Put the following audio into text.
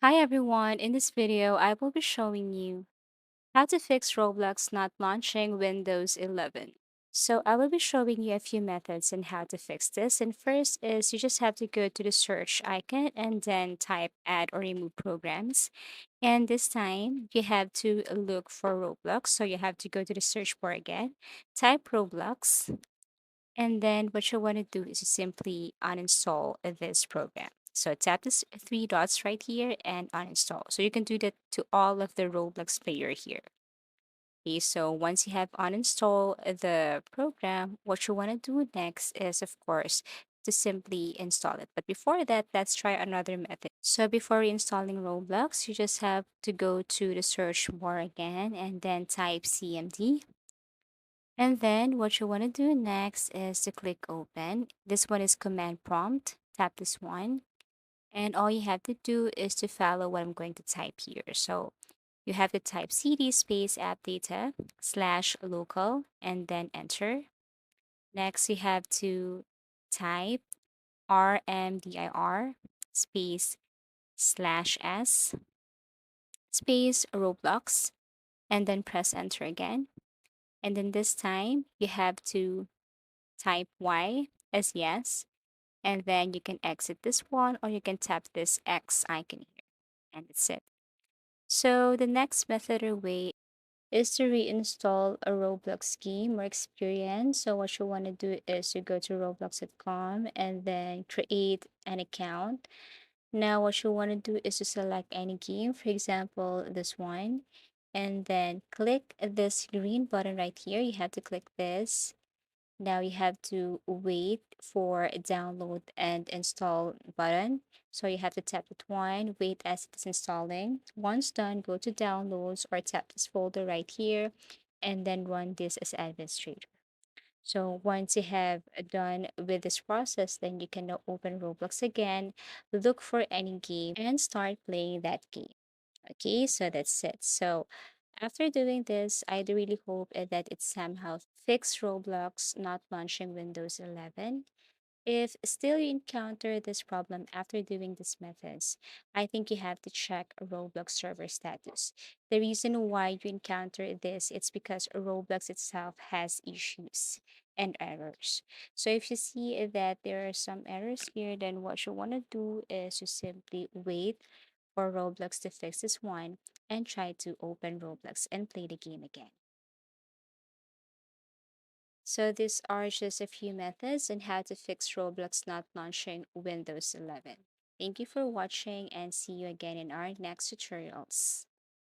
Hi everyone, in this video I will be showing you how to fix Roblox not launching Windows 11. So I will be showing you a few methods on how to fix this, and first is you just have to go to the search icon and then type add or remove programs. And this time you have to look for Roblox, so you have to go to the search bar again, type Roblox, and then what you want to do is to simply uninstall this program. So tap this three dots right here and uninstall. So you can do that to all of the Roblox player here. Okay, so once you have uninstalled the program, what you want to do next is, of course, to simply install it. But before that, let's try another method. So before installing Roblox, you just have to go to the search bar again and then type CMD. And then what you want to do next is to click open. This one is command prompt. Tap this one. And all you have to do is to follow what I'm going to type here. So you have to type cd space app data slash local and then enter. Next, you have to type rmdir space slash s space Roblox and then press enter again. And then this time you have to type Y as yes, and then you can exit this one or you can tap this X icon here, and that's it. So the next method or way is to reinstall a Roblox game or experience. So what you want to do is you go to roblox.com and then create an account. Now what you want to do is to select any game, for example, this one, and then click this green button right here. You have to click this. Now you have to wait for a download and install button. So you have to tap it one, wait as it's installing. Once done, go to downloads or tap this folder right here and then run this as administrator. So once you have done with this process, then you can now open Roblox again, look for any game and start playing that game. Okay, so that's it. So after doing this, I do really hope that it somehow fixed Roblox not launching Windows 11. If still you encounter this problem after doing these methods, I think you have to check Roblox server status. The reason why you encounter this, it's because Roblox itself has issues and errors. So if you see that there are some errors here, then what you want to do is to simply wait for Roblox to fix this one and try to open Roblox and play the game again. So these are just a few methods on how to fix Roblox not launching Windows 11. Thank you for watching and see you again in our next tutorials.